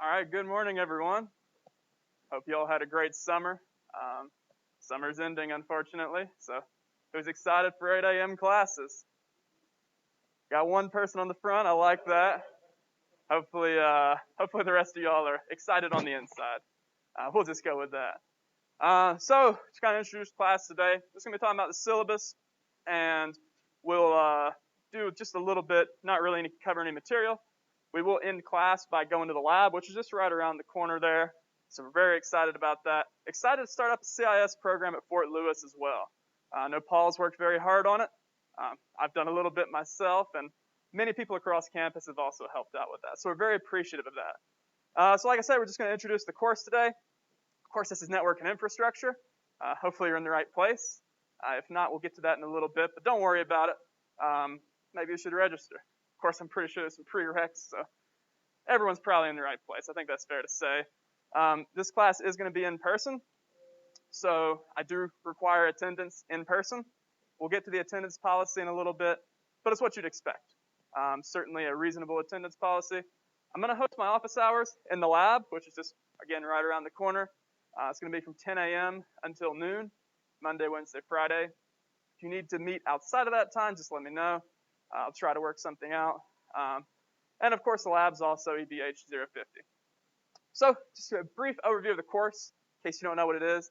All right, good morning, everyone. Hope you all had a great summer. Summer's ending, unfortunately, so who's excited for 8 a.m. classes? Got one person on the front. I like that. Hopefully the rest of y'all are excited on the inside. We'll just go with that. So, to kind of introduce class today, we're just going to be talking about the syllabus, and we'll do just a little bit, not really cover any material. We will end class by going to the lab, which is just right around the corner there. So we're very excited about that. Excited to start up a CIS program at Fort Lewis as well. I know Paul's worked very hard on it. I've done a little bit myself, and many people across campus have also helped out with that. So we're very appreciative of that. So like I said, we're just going to introduce the course today. Of course, this is network and infrastructure. Hopefully you're in the right place. If not, we'll get to that in a little bit, but don't worry about it. Maybe you should register. Of course, I'm pretty sure there's some prereqs, so everyone's probably in the right place. I think that's fair to say. This class is going to be in person, so I do require attendance in person. We'll get to the attendance policy in a little bit, but it's what you'd expect. Certainly a reasonable attendance policy. I'm going to host my office hours in the lab, which is just, again, right around the corner. It's going to be from 10 a.m. until noon, Monday, Wednesday, Friday. If you need to meet outside of that time, just let me know. I'll try to work something out. And of course, the lab's also EBH 050. So, just a brief overview of the course, in case you don't know what it is.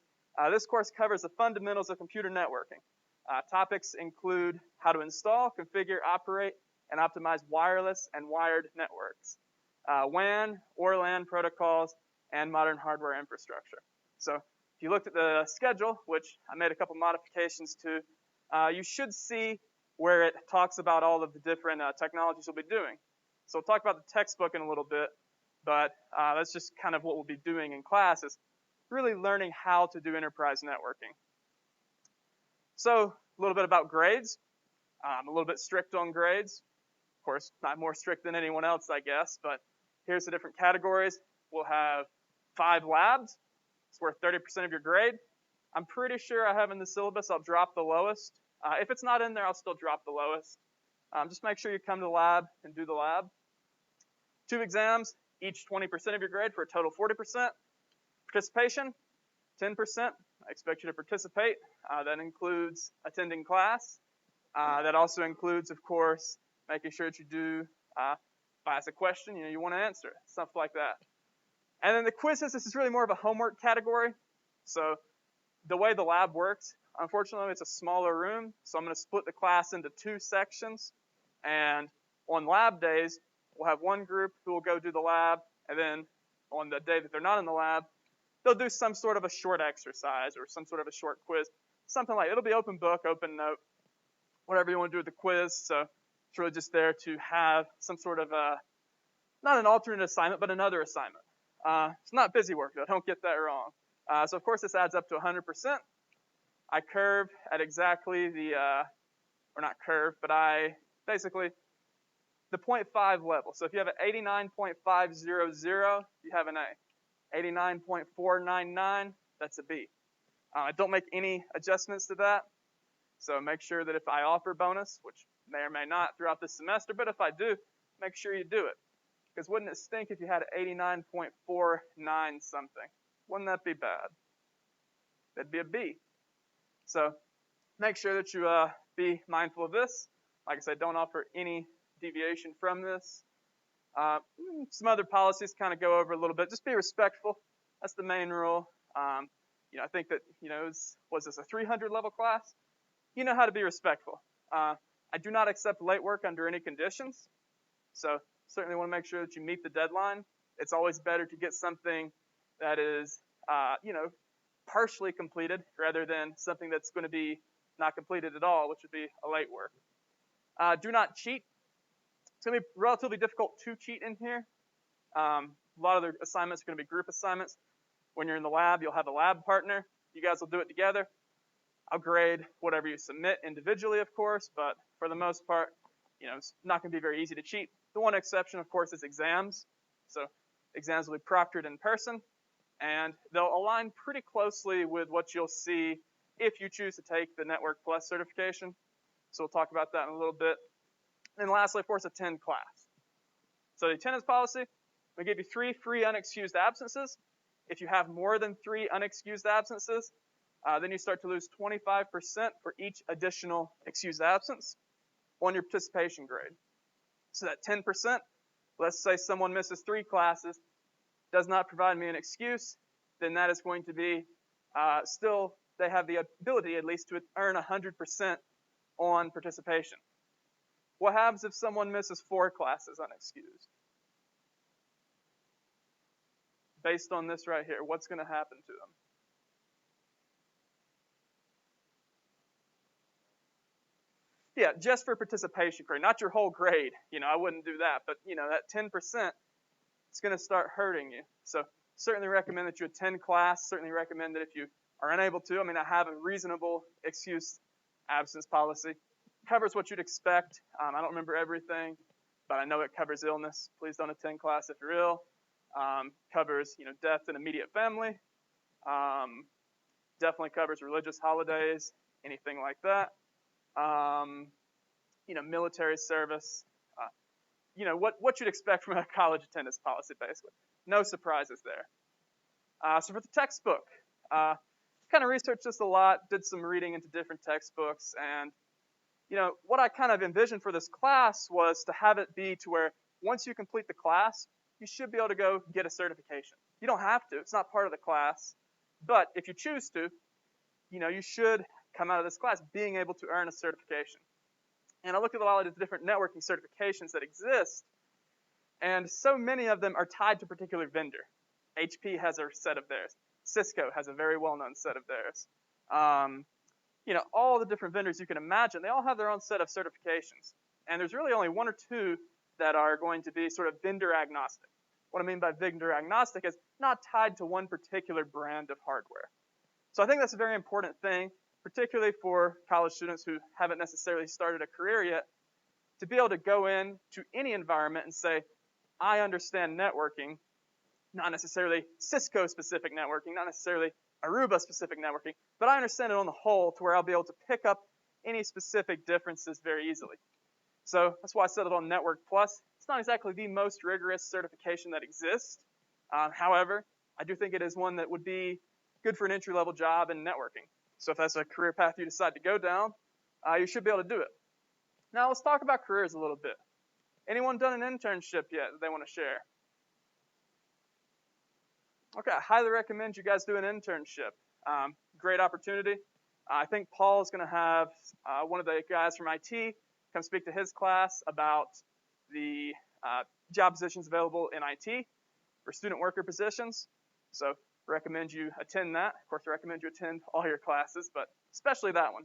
This course covers the fundamentals of computer networking. Topics include how to install, configure, operate, and optimize wireless and wired networks, WAN or LAN protocols, and modern hardware infrastructure. So, if you looked at the schedule, which I made a couple modifications to, you should see where it talks about all of the different technologies we'll be doing. So we'll talk about the textbook in a little bit, but that's just kind of what we'll be doing in class, is really learning how to do enterprise networking. So a little bit about grades. I'm a little bit strict on grades. Of course, not more strict than anyone else, I guess, but here's the different categories. We'll have 5 labs. It's worth 30% of your grade. I'm pretty sure I have in the syllabus I'll drop the lowest. If it's not in there, I'll still drop the lowest. Just make sure you come to the lab and do the lab. 2 exams, each 20% of your grade for a total 40%. Participation, 10%. I expect you to participate. That includes attending class. That also includes, of course, making sure that you do, if I ask a question, you want to answer it, stuff like that. And then the quizzes, this is really more of a homework category. So the way the lab works, unfortunately, it's a smaller room, so I'm going to split the class into 2 sections. And on lab days, we'll have one group who will go do the lab, and then on the day that they're not in the lab, they'll do some sort of a short exercise or some sort of a short quiz, something like, it'll be open book, open note, whatever you want to do with the quiz. So it's really just there to have some sort of not an alternate assignment, but another assignment. It's not busy work, though. Don't get that wrong. So of course, this adds up to 100%. I curve at exactly the, or not curve, but I basically, the 0.5 level. So if you have an 89.500, you have an A. 89.499, that's a B. I don't make any adjustments to that. So make sure that if I offer bonus, which may or may not throughout this semester, but if I do, make sure you do it. Because wouldn't it stink if you had an 89.49 something? Wouldn't that be bad? That'd be a B. So make sure that you be mindful of this. Like I said, don't offer any deviation from this. Some other policies kind of go over a little bit. Just be respectful. That's the main rule. I think that, was this a 300 level class? You know how to be respectful. I do not accept late work under any conditions. So certainly want to make sure that you meet the deadline. It's always better to get something that is, partially completed rather than something that's going to be not completed at all, which would be a late work. Do not cheat. It's going to be relatively difficult to cheat in here. A lot of the assignments are going to be group assignments. When you're in the lab, you'll have a lab partner. You guys will do it together. I'll grade whatever you submit individually, of course, but for the most part, it's not going to be very easy to cheat. The one exception, of course, is exams. So exams will be proctored in person, and they'll align pretty closely with what you'll see if you choose to take the Network Plus certification. So we'll talk about that in a little bit. And then lastly, of course, attend class. So the attendance policy, We give you 3 free unexcused absences. If you have more than 3 unexcused absences, then you start to lose 25% for each additional excused absence on your participation grade. So that 10%, let's say someone misses 3 classes, does not provide me an excuse, then that is going to be still, they have the ability at least to earn 100% on participation. What happens if someone misses 4 classes unexcused? Based on this right here, what's going to happen to them? Yeah, just for participation grade, not your whole grade. I wouldn't do that, but that 10%, it's going to start hurting you. So certainly recommend that you attend class. Certainly recommend that if you are unable to, I have a reasonable excuse absence policy. Covers what you'd expect. I don't remember everything, but I know it covers illness. Please don't attend class if you're ill. Covers, death in immediate family. Definitely covers religious holidays, anything like that. Military service. What you'd expect from a college attendance policy, basically. No surprises there. So for the textbook, kind of researched this a lot, did some reading into different textbooks, and what I kind of envisioned for this class was to have it be to where once you complete the class, you should be able to go get a certification. You don't have to. It's not part of the class. But if you choose to, you should come out of this class being able to earn a certification. And I looked at a lot of the different networking certifications that exist, and so many of them are tied to a particular vendor. HP has a set of theirs. Cisco has a very well-known set of theirs. All the different vendors you can imagine, they all have their own set of certifications. And there's really only 1 or 2 that are going to be sort of vendor agnostic. What I mean by vendor agnostic is not tied to one particular brand of hardware. So I think that's a very important thing, particularly for college students who haven't necessarily started a career yet, to be able to go in to any environment and say, I understand networking, not necessarily Cisco-specific networking, not necessarily Aruba-specific networking, but I understand it on the whole to where I'll be able to pick up any specific differences very easily. So that's why I settled on Network Plus. It's not exactly the most rigorous certification that exists. However, I do think it is one that would be good for an entry-level job in networking. So if that's a career path you decide to go down, you should be able to do it. Now let's talk about careers a little bit. Anyone done an internship yet that they want to share? Okay, I highly recommend you guys do an internship. Great opportunity. I think Paul is going to have one of the guys from IT come speak to his class about the job positions available in IT for student worker positions. So recommend you attend that. Of course, I recommend you attend all your classes, but especially that one.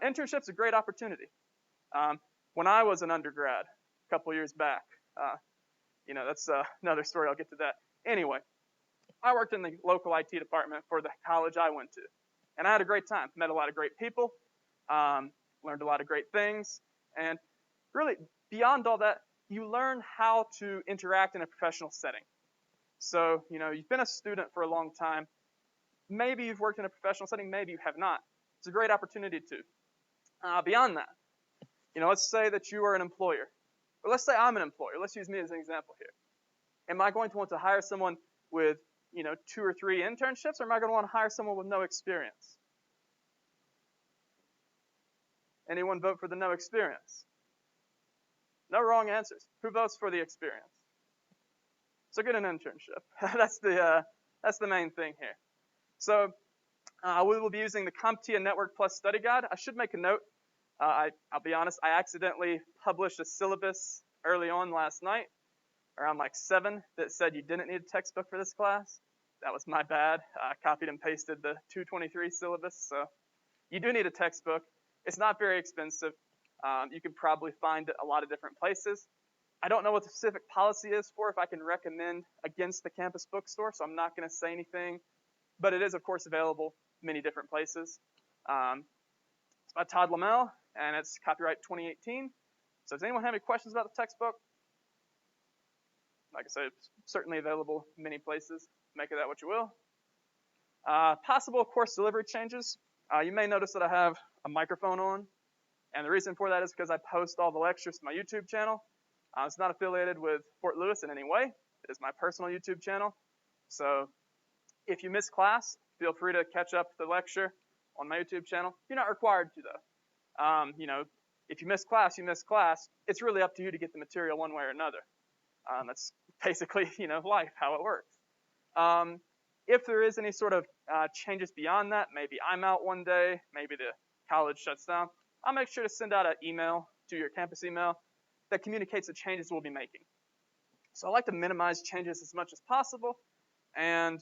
Internship's a great opportunity. When I was an undergrad a couple years back, that's another story. I'll get to that. Anyway, I worked in the local IT department for the college I went to, and I had a great time. Met a lot of great people, learned a lot of great things, and really, beyond all that, you learn how to interact in a professional setting. So, you've been a student for a long time. Maybe you've worked in a professional setting, maybe you have not. It's a great opportunity to. Beyond that, let's say that you are an employer. Or let's say I'm an employer. Let's use me as an example here. Am I going to want to hire someone with 2 or 3 internships, or am I going to want to hire someone with no experience? Anyone vote for the no experience? No wrong answers. Who votes for the experience? So get an internship. That's the main thing here. So we will be using the CompTIA Network Plus study guide. I should make a note. I'll be honest, I accidentally published a syllabus early on last night, around like 7, that said you didn't need a textbook for this class. That was my bad. I copied and pasted the 223 syllabus, so you do need a textbook. It's not very expensive. You can probably find it a lot of different places. I don't know what the specific policy is for if I can recommend against the campus bookstore, so I'm not going to say anything. But it is, of course, available many different places. It's by Todd Lamel, and it's copyright 2018. So does anyone have any questions about the textbook? Like I said, it's certainly available in many places. Make of that what you will. Possible course delivery changes. You may notice that I have a microphone on, and the reason for that is because I post all the lectures to my YouTube channel. It's not affiliated with Fort Lewis in any way. is my personal YouTube channel. So if you miss class, feel free to catch up the lecture on my YouTube channel. You're not required to, though. If you miss class, you miss class. It's really up to you to get the material one way or another. That's basically, life, how it works. If there is any sort of changes beyond that, maybe I'm out one day, maybe the college shuts down, I'll make sure to send out an email to your campus email that communicates the changes we'll be making. So I like to minimize changes as much as possible and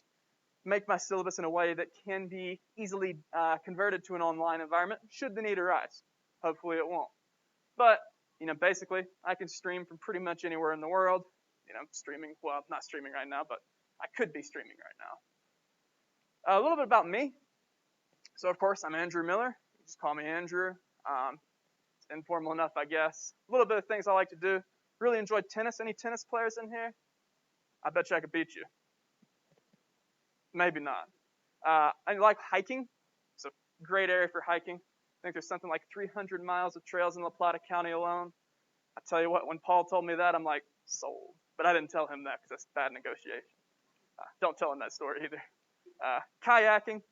make my syllabus in a way that can be easily converted to an online environment should the need arise. Hopefully it won't. But, basically, I can stream from pretty much anywhere in the world. Streaming, well, not streaming right now, but I could be streaming right now. A little bit about me. So, of course, I'm Andrew Miller. You just call me Andrew. It's informal enough, I guess. A little bit of things I like to do. Really enjoy tennis. Any tennis players in here? I bet you I could beat you. Maybe not. I like hiking. It's a great area for hiking. I think there's something like 300 miles of trails in La Plata County alone. I tell you what, when Paul told me that, I'm like, sold. But I didn't tell him that because that's bad negotiation. Don't tell him that story either. Kayaking.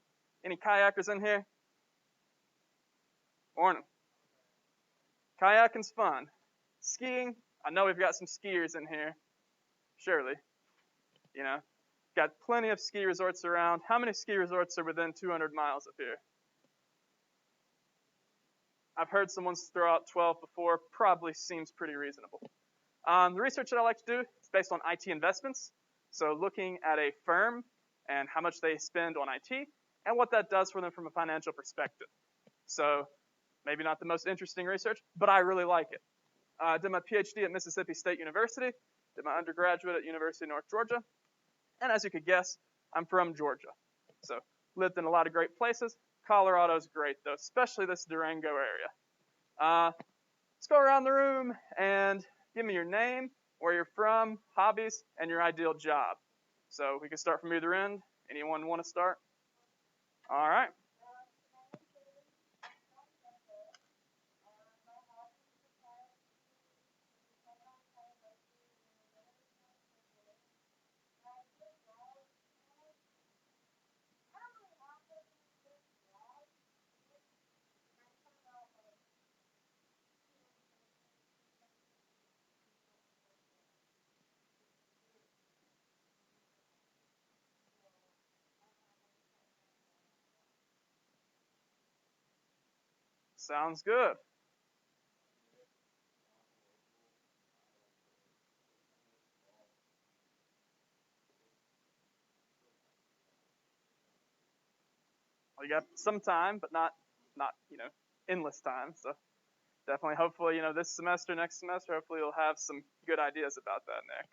Any kayakers in here? Morning. Kayaking's fun. Skiing. I know we've got some skiers in here. Surely. Got plenty of ski resorts around. How many ski resorts are within 200 miles of here? I've heard someone throw out 12 before. Probably seems pretty reasonable. The research that I like to do is based on IT investments. So looking at a firm and how much they spend on IT and what that does for them from a financial perspective. So maybe not the most interesting research, but I really like it. I did my PhD at Mississippi State University, did my undergraduate at University of North Georgia, and as you could guess, I'm from Georgia. So lived in a lot of great places. Colorado's great, though, especially this Durango area. Let's go around the room and give me your name, where you're from, hobbies, and your ideal job. So we can start from either end. Anyone want to start? All right. Sounds good. Well, you got some time, but not endless time. So definitely, hopefully, this semester, next semester, hopefully you'll have some good ideas about that, Nick.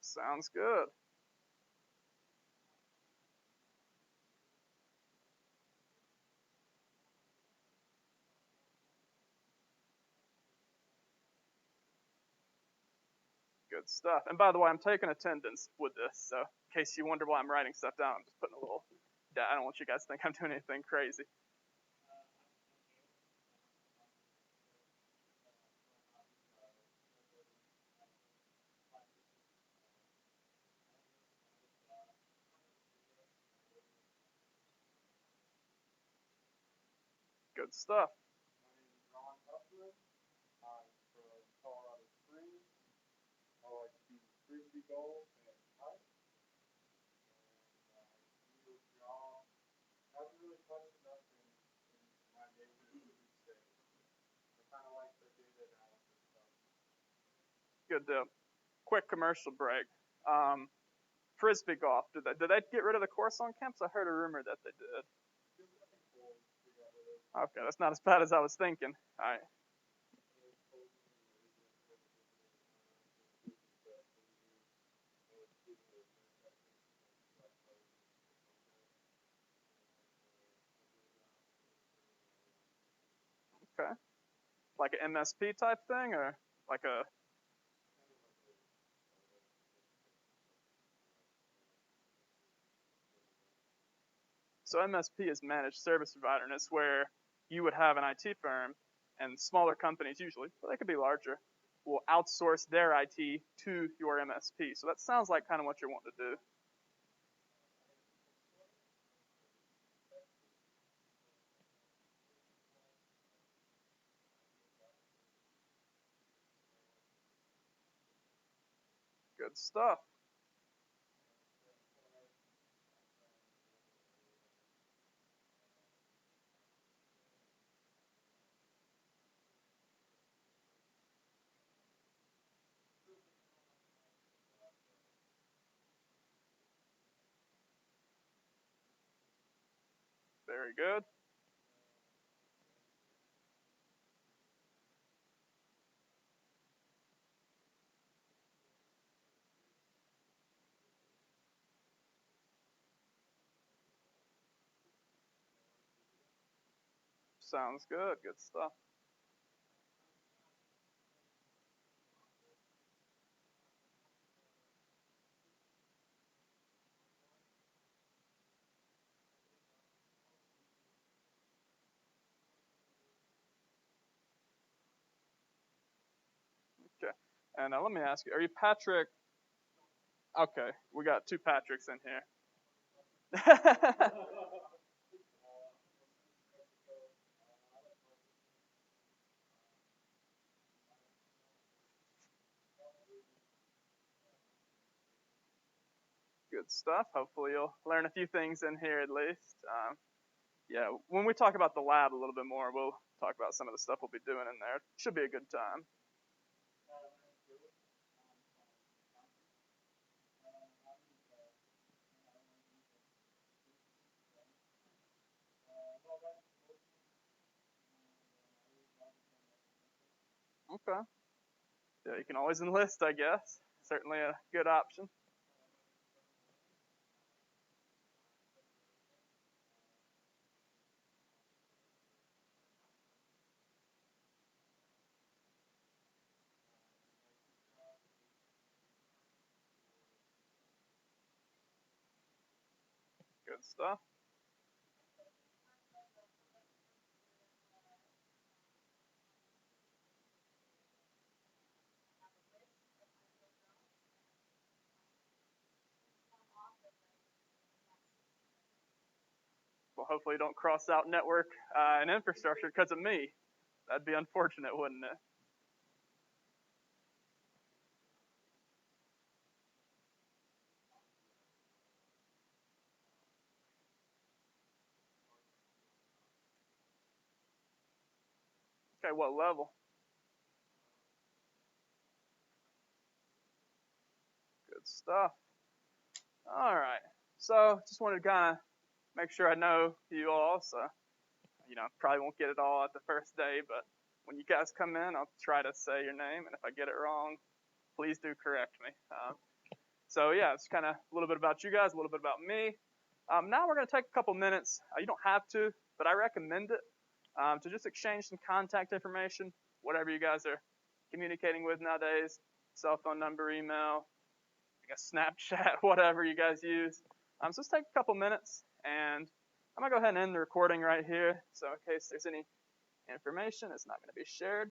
Sounds good. Good stuff. And by the way, I'm taking attendance with this, so in case you wonder why I'm writing stuff down, I'm just putting a little. I don't want you guys to think I'm doing anything crazy. Good stuff. Good deal. Quick commercial break. Frisbee golf. Did they get rid of the course on campus? I heard a rumor that they did. Okay, that's not as bad as I was thinking. All right. Okay. like an MSP type thing, or like a? So MSP is managed service provider, and it's where you would have an IT firm, and smaller companies usually, but they could be larger, will outsource their IT to your MSP. So that sounds like kind of what you're wanting to do. Good stuff. Very good. Sounds good. Good stuff. Okay. And let me ask you, are you Patrick? Okay, we got two Patricks in here. Good stuff. Hopefully you'll learn a few things in here at least. Yeah, when we talk about the lab a little bit more, we'll talk about some of the stuff we'll be doing in there. Should be a good time. Okay. Yeah, you can always enlist, I guess. Certainly a good option. Good stuff. Well, hopefully you don't cross out network and infrastructure because of me. That'd be unfortunate, wouldn't it? Okay, what level? Good stuff. All right. So just wanted to kind of make sure I know you all. So, probably won't get it all at the first day, but when you guys come in, I'll try to say your name. And if I get it wrong, please do correct me. So yeah, it's kind of a little bit about you guys, a little bit about me. Now we're going to take a couple minutes. You don't have to, but I recommend it to just exchange some contact information, whatever you guys are communicating with nowadays, cell phone number, email, I guess Snapchat, whatever you guys use. So let's take a couple minutes, and I'm going to go ahead and end the recording right here. So in case there's any information, it's not going to be shared.